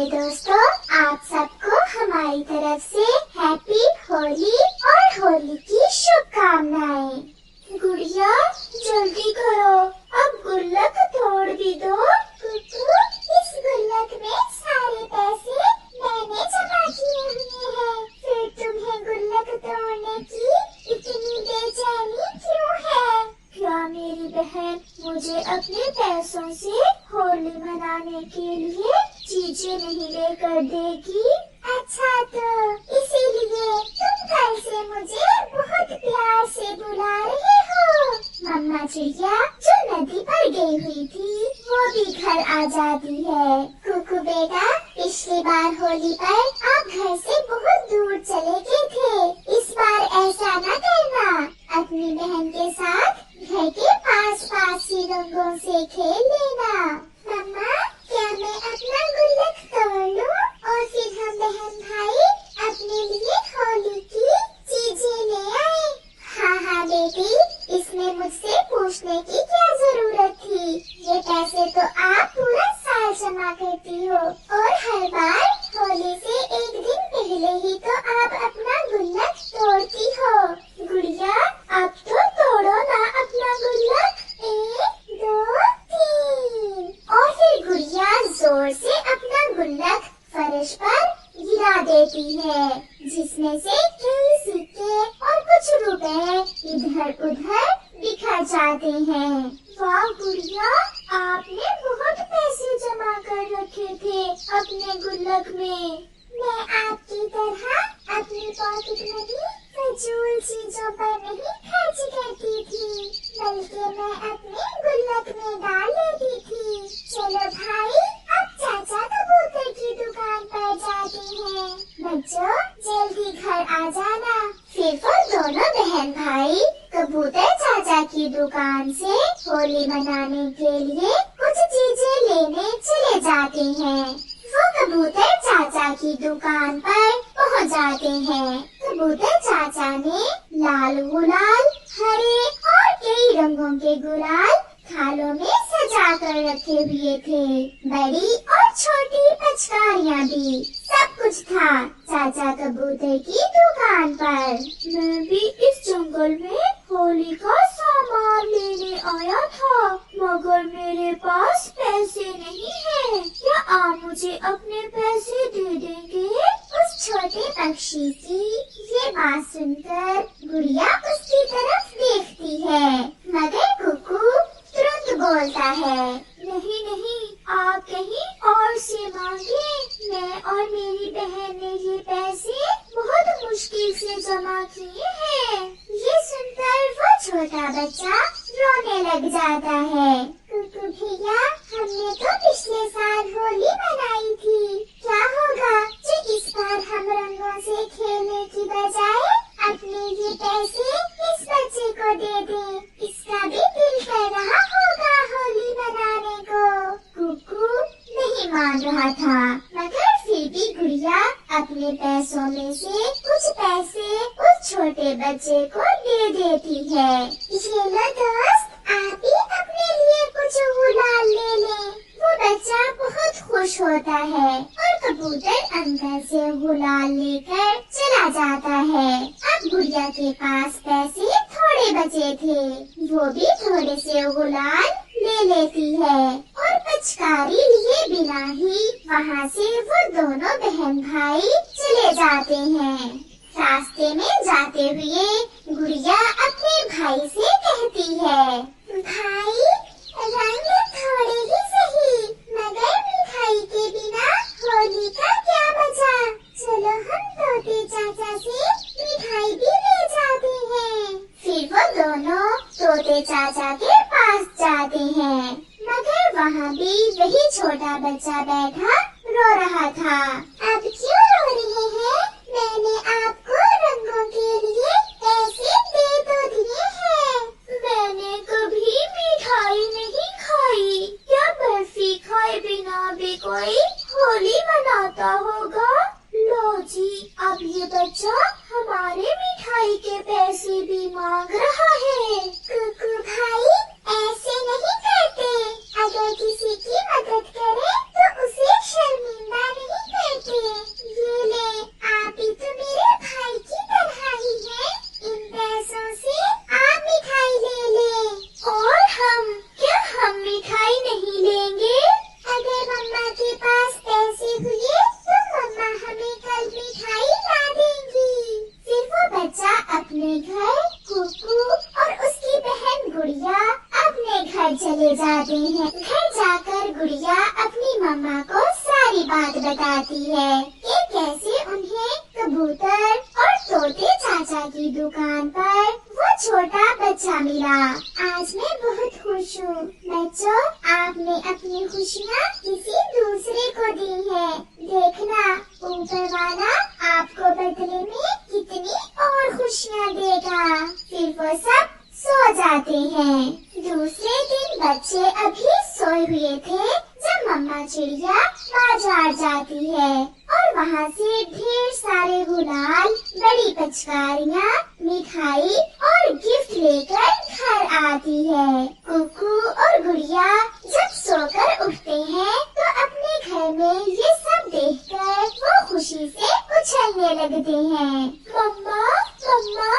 प्यारे दोस्तों, आप सबको हमारी तरफ से हैप्पी होली और होली की शुभकामनाएं। गुड़िया जल्दी करो, अब गुल्लक तोड़ भी दो। कुकू, इस गुल्लक में सारे पैसे मैंने जमा किए हुए हैं, फिर तुम्हें गुल्लक तोड़ने की इतनी बेचैनी क्यों है? क्या मेरी बहन मुझे अपने पैसों से होली मनाने के लिए चीजें नहीं लेकर देगी? अच्छा, तो इसीलिए तुम कल से मुझे बहुत प्यार से बुला रहे हो। मम्मा चिड़िया जो नदी पर गई हुई थी वो भी घर आ जाती है। कुकू बेटा, पिछली बार होली पर आप घर से बहुत दूर चले गए थे, इस बार ऐसा न करना। अपनी बहन के साथ घर के पास ही रंगों से खेल लेना। मम्मा, क्या मैं अपना गुल्लक तोड़ लूं और फिर हम बहन भाई अपने लिए होली की चीजें ले आए? हाँ बेटी, इसमें मुझसे पूछने की क्या जरूरत थी? ये पैसे तो आप पूरा साल जमा करती हो और हर बार होली से एक दिन पहले ही तो आप अपना गुल्लक तोड़ती हो। गुड़िया, अब तो तोड़ो ना अपना गुल्लक। 1, 2, 3 और फिर गुड़िया जोर से अपना गुल्लक फर्श पर गिरा देती है, जिसमें से कई सिक्के और कुछ रुपए इधर उधर बिखर जाते हैं। वाह गुड़िया, आपने बहुत पैसे जमा कर रखे थे अपने गुल्लक में। मैं आपकी तरह अपनी पॉकेट मनी फजूल चीजों पर नहीं खर्च करती थी, बल्कि मैं अपने गुल्लक में डाल लेती थी। चलो भाई, अब चाचा कबूतर की दुकान पर जाते हैं। बच्चों, जल्दी घर आ जाना। फिर वो दोनों बहन भाई कबूतर चाचा की दुकान से होली मनाने के लिए कुछ चीजें लेने चले जाते हैं। वो कबूतर चाचा की दुकान पर पहुंच जाते हैं। कबूतर चाचा ने लाल गुलाल, हरे और कई रंगों के गुलाल थालों में सजा कर रखे हुए थे। बड़ी और छोटी पिचकारियाँ भी, सब कुछ था चाचा कबूतर की दुकान पर। मैं भी इस जंगल में होली का सामान लेने आया था, मगर मेरे पास पैसे नहीं है। क्या आप मुझे अपने पैसे दे देंगे? उस छोटे पक्षी की ये बात सुनकर गुड़िया उसकी तरफ देखती है, मगर कुकू तुरंत बोलता है, नहीं, आप कहीं और से मांगे। मैं और मेरी बहन ने ये पैसे बहुत मुश्किल से जमा किए हैं। ये सुनकर वो छोटा बच्चा रोने लग जाता है। कुकू भैया, हमने तो पिछले साल होली मनाई थी, क्या होगा जो इस बार हम रंगों से खेलने की बजाय अपने ये पैसे इस बच्चे को दे दें? इसका भी दिल कर रहा होगा होली मनाने को। कुकू नहीं मान रहा था, मगर फिर भी गुड़िया अपने पैसों में से कुछ पैसे उस छोटे बच्चे को दे देती है। ये लो दोस्त, आप भी अपने लिए कुछ गुलाल ले लें। वो बच्चा बहुत खुश होता है और कबूतर अंदर से गुलाल लेकर चला जाता है। अब गुड़िया के पास पैसे थोड़े बचे थे, वो भी थोड़े से गुलाल ले लेती है और पिचकारी लिए बिना ही वहाँ से वो दोनों बहन भाई चले जाते हैं। रास्ते में जाते हुए गुड़िया अपने भाई से कहती है, भाई रंग थोड़े ही सही, मगर मिठाई के बिना होली का क्या मजा। चलो हम तोते चाचा से मिठाई भी ले जाते हैं। फिर वो दोनों तोते चाचा के पास जाते हैं, मगर वहाँ भी वही छोटा बच्चा बैठा रो रहा था। अब क्यों रो रहे हैं? मैंने आपको रंगों के लिए पैसे दे तो दिए हैं। मैंने कभी मिठाई नहीं खाई, क्या बर्फी खाए बिना भी कोई होली मनाता होगा? लो जी, अब ये बच्चा हमारे मिठाई के पैसे भी मांग रहा है। कुकू भाई, ऐसे नहीं करते। अगर किसी की मदद करे तो उसे शर्मिंदा नहीं बात बताती है कि कैसे उन्हें कबूतर और तोते चाचा की दुकान पर वो छोटा बच्चा मिला। आज मैं बहुत खुश हूँ। बच्चों, आपने अपनी खुशियाँ किसी दूसरे को दी है। देखना, ऊपर वाला आपको बदले में कितनी और खुशियाँ देगा। फिर वो सब सो जाते हैं। दूसरे दिन बच्चे अभी सोए हुए थे जब मम्मा चिड़िया बाजार जाती है और वहाँ से ढेर सारे गुलाल, बड़ी पिचकारियाँ, मिठाई और गिफ्ट लेकर घर आती है। कुकू और गुड़िया जब सोकर उठते हैं तो अपने घर में ये सब देखकर वो खुशी से उछलने लगते हैं। मम्मा, मम्मा,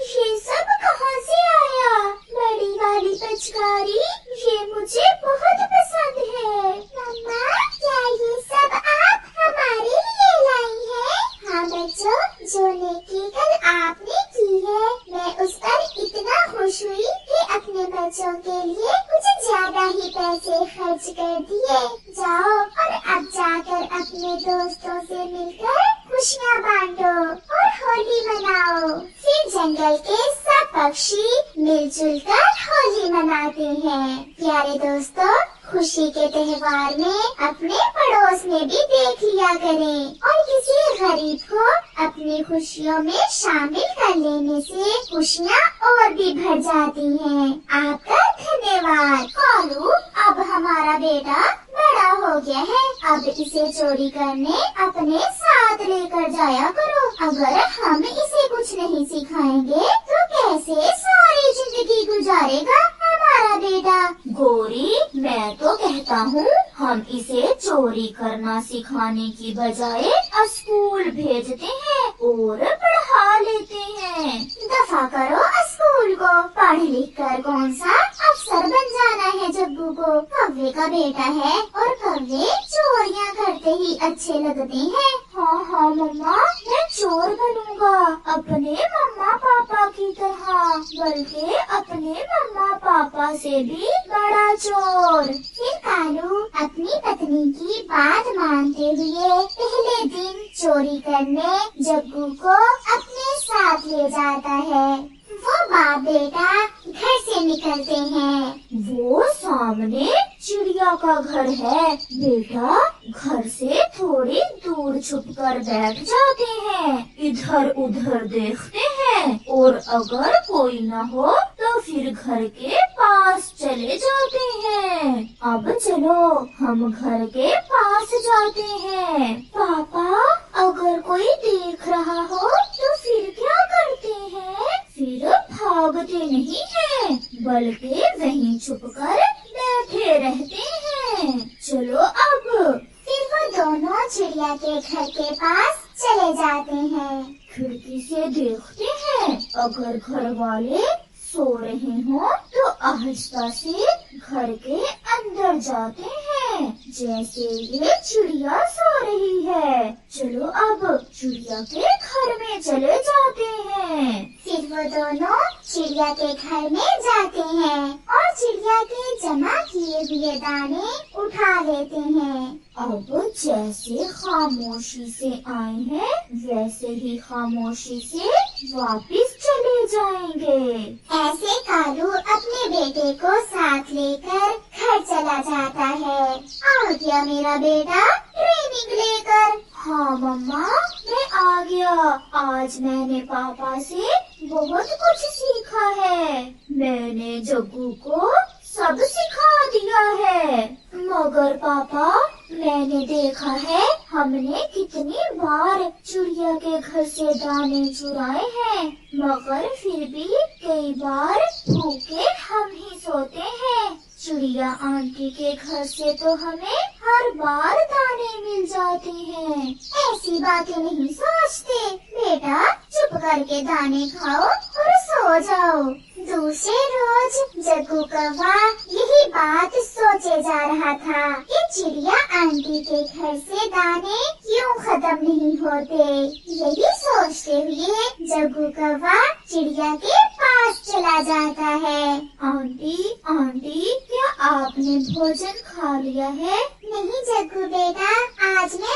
ये सब कहाँ से आया? बड़ी वाली पिचकारी, ये मुझे बहुत पसंद है। मम्मा, क्या ये सब आप हमारे लिए लाई हैं? हाँ बच्चों, जो नेकी कल आपने की है, मैं उस पर इतना खुश हुई कि अपने बच्चों के लिए कुछ ज्यादा ही पैसे खर्च कर दिए। जाओ और अब जाकर अपने दोस्तों से मिलकर खुशियाँ बांटो और होली मनाओ। फिर जंगल के सब पक्षी मिलजुल कर होली मनाते हैं। प्यारे दोस्तों, खुशी के त्योहार में अपने पड़ोस में भी देख लिया करें और किसी गरीब को अपनी खुशियों में शामिल कर लेने से खुशियाँ और भी बढ़ जाती हैं। आपका धन्यवाद। कालू, अब हमारा बेटा बड़ा हो गया है, अब इसे चोरी करने अपने साथ लेकर जाया करो। अगर हम इसे कुछ नहीं सिखाएंगे तो कैसे सारी जिंदगी गुजारेगा हमारा बेटा? गोरी, मैं तो कहता हूँ हम इसे चोरी करना सिखाने की बजाय स्कूल भेजते हैं और पढ़ा लेते हैं। दफा करो स्कूल को। पढ़ लिख कर कौन सा अफसर बन जाना है जग्गू को? कौवे का बेटा है और कौवे चोरियाँ करते ही अच्छे लगते हैं। हाँ हाँ मम्मा, मैं चोर बनूंगा अपने मम्मा पापा की तरह, बल्कि अपने मम्मा पापा से भी बड़ा चोर। फिर कालू अपनी पत्नी की बात मानते हुए पहले दिन चोरी करने जग्गू को अपने साथ ले जाता है। वो बाप बेटा घर से निकलते हैं। वो सामने चिड़िया का घर है। बेटा, घर से थोड़ी दूर छुपकर बैठ जाते हैं, इधर उधर देखते हैं और अगर कोई न हो तो फिर घर के पास चले जाते हैं। अब चलो हम घर के पास जाते हैं। पापा, अगर कोई देख रहा हो तो फिर क्या करते हैं? फिर भागते नहीं हैं, बल्कि वहीं छुपकर बैठे रहते हैं। चलो अब। फिर वो दोनों चिड़िया के घर के पास चले जाते हैं। खिड़की से देखते हैं, अगर घर वाले सो रहे हो तो आहिस्ता से घर के अंदर जाते हैं, जैसे ये चिड़िया सो रही है। चलो अब चिड़िया के घर में चले जाते हैं। फिर वो दोनों चिड़िया के घर में जाते हैं और चिड़िया के जमा किए हुए दाने उठा लेते हैं। अब जैसे खामोशी से आए हैं वैसे ही खामोशी से वापस चले जाएंगे। ऐसे कालू अपने बेटे को साथ लेकर घर चला जाता है। आ गया मेरा बेटा ट्रेनिंग लेकर। हाँ मम्मा, मैं आ गया। आज मैंने पापा से बहुत कुछ सीखा है। मैंने जग्गू को सब सिखा दिया है। मगर पापा, मैंने देखा है हमने कितनी बार चिड़िया के घर से दाने चुराए हैं, मगर फिर भी कई बार भूखे हम ही सोते हैं। चिड़िया आंटी के घर से तो हमें हर बार दाने मिल जाते हैं। ऐसी बातें नहीं सोचते बेटा, चुप करके दाने खाओ और सो जाओ। दूसरे रोज जग्गू कौवा यही बात सोचे जा रहा था कि चिड़िया आंटी के घर से दाने क्यों खत्म नहीं होते। यही सोचते हुए जग्गू कौवा चिड़िया के पास चला जाता है। आंटी, आंटी, क्या आपने भोजन खा लिया है? नहीं जग्गू बेटा, आज मैं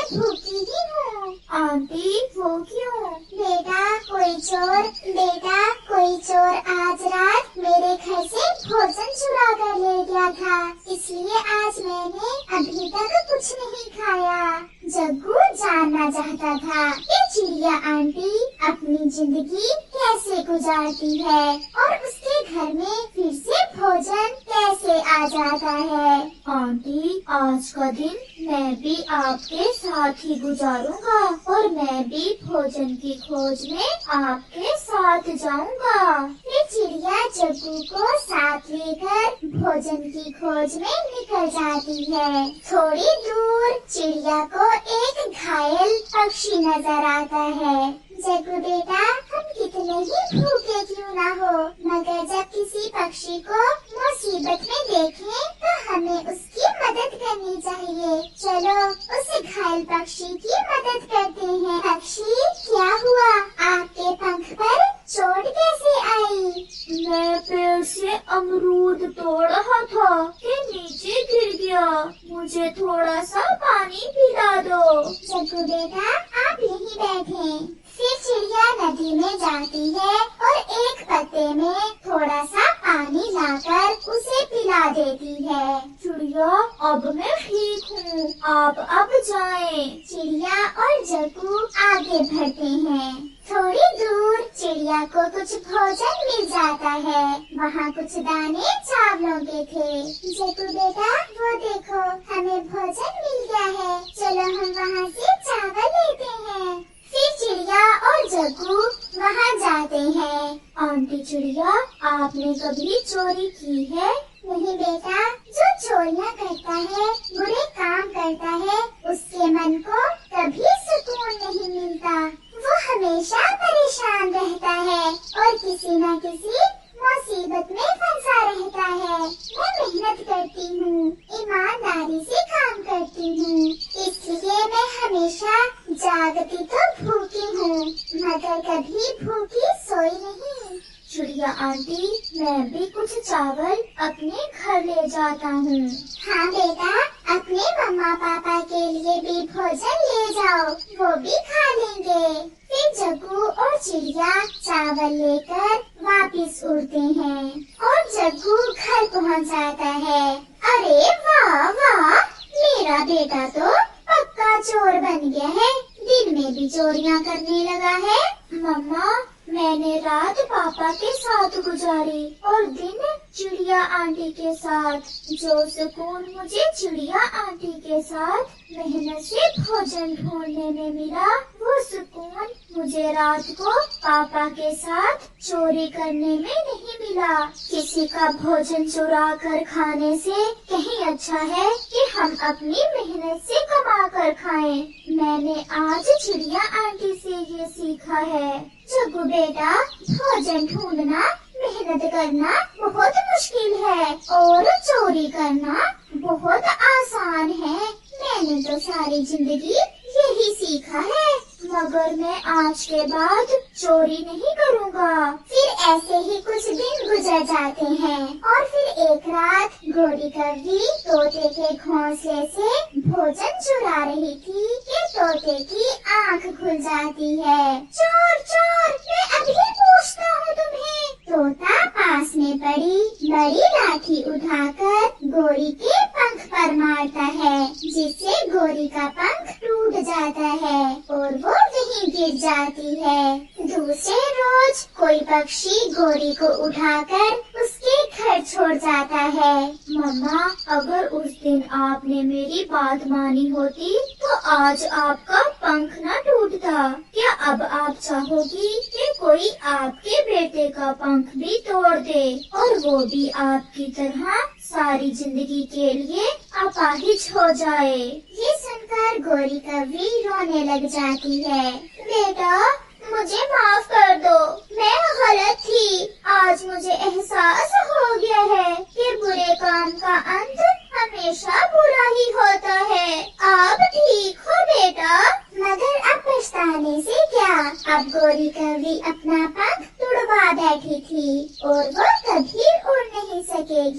जग्गू जानना चाहता था कि चिड़िया आंटी अपनी जिंदगी कैसे गुजारती है और उसके घर में फिर से भोजन कैसे आ जाता है। आंटी, आज का दिन मैं भी आपके साथ ही गुजारूंगा और मैं भी भोजन की खोज में आपके साथ जाऊंगा। फिर चिड़िया जग्गू को साथ लेकर भोजन की खोज में निकल जाती है। थोड़ी दूर चिड़िया को एक घायल पक्षी नजर आता है। जग्गू बेटा, हम कितने ही भूखे क्यों ना हो, मगर जब किसी पक्षी को मुसीबत में देखें तो हमें उसकी मदद करनी चाहिए। चलो उस घायल पक्षी की मदद करते हैं। पक्षी, क्या हुआ? आपके पंख पर चोट कैसे आई? मैं पेड़ से अमरूद तोड़ रहा था कि नीचे गिर गया। मुझे थोड़ा सा पानी पिला दो। जग्गू बेटा, आप यहीं बैठें। फिर चिड़िया नदी में जाती है और एक पत्ते में थोड़ा सा पानी लाकर उसे पिला देती है। चिड़िया, अब मैं ठीक हूँ, आप अब जाएं। चिड़िया और जग्गू आगे बढ़ते हैं। थोड़ी दूर चिड़िया को कुछ भोजन मिल जाता है। वहाँ कुछ दाने चावलों के थे। जग्गू बेटा, वो देखो, हमें भोजन मिल गया है, चलो हम वहाँ से चावल लेते हैं। फिर चिड़िया और जग्गू वहाँ जाते हैं। आंटी चिड़िया, आपने कभी चोरी की है? नहीं बेटा, जो चोरियाँ करता है, बुरे काम करता है, उसके मन को कभी सुकून नहीं मिलता। वो हमेशा परेशान रहता है और किसी न किसी मुसीबत में फंसा रहता है। मैं मेहनत करती हूँ, ईमानदारी से काम करती हूँ, इसलिए मैं हमेशा जागती तो भूखी हूँ, मगर कभी भूखी सोई नहीं। चिड़िया आंटी, मैं भी कुछ चावल अपने घर ले जाता हूँ। हाँ बेटा, अपने मम्मा पापा के लिए भी भोजन ले जाओ, वो भी खा लेंगे। फिर जग्गू और चिड़िया चावल लेकर वापस उड़ते हैं और जग्गू घर पहुंच जाता है। अरे वाह वाह, मेरा बेटा तो पक्का चोर बन गया है, दिन में भी चोरियां करने लगा है। मम्मा, मैंने रात पापा के साथ गुजारी और दिन चिड़िया आंटी के साथ। जो सुकून मुझे चिड़िया आंटी के साथ मेहनत से भोजन ढूंढने में मिला, वो सुकून मुझे रात को पापा के साथ चोरी करने में नहीं मिला। किसी का भोजन चुरा कर खाने से कहीं अच्छा है कि हम अपनी मेहनत से कमा कर खाएं। मैंने आज चिड़िया आंटी से ये सीखा है। जग्गू बेटा, भोजन ढूंढना, मेहनत करना बहुत मुश्किल है और चोरी करना बहुत आसान है। मैंने तो सारी जिंदगी यही सीखा है, मगर मैं आज के बाद चोरी नहीं करूँगा। फिर ऐसे ही कुछ दिन गुजर जाते हैं और फिर एक रात गोरी कौवी तोते के घोंसले से भोजन चुरा रही थी कि तोते की आंख खुल जाती है। चोर चोर, मैं अभी पूछता हूँ तुम्हें। तोता पास में पड़ी बड़ी लाठी उठाकर गोरी के पंख पर मारता है, जिससे गोरी का पंख टूट जाता है और वो वहीं गिर जाती है। दूसरे रोज कोई पक्षी गोरी को उठाकर उसके घर छोड़ जाता है। मम्मा, अगर उस दिन आपने मेरी बात मानी होती तो आज आपका पंख न टूटता। क्या अब आप चाहोगी कि कोई आपके बेटे का पंख भी तोड़ दे और वो भी आपकी तरह सारी जिंदगी के लिए अपाहिज हो जाए? ये सुनकर गोरी कौवी रोने लग जाती है। बेटा, मुझे माफ कर दो, मैं गलत थी। आज मुझे एहसास हो गया है कि बुरे काम का अंत हमेशा बुरा ही होता है। आप ठीक हो बेटा? मगर अब पछताने से क्या, अब गोरी कौवी अपना पंख तुड़वा बैठी थी और वो कभी उड़ नहीं सकेगी।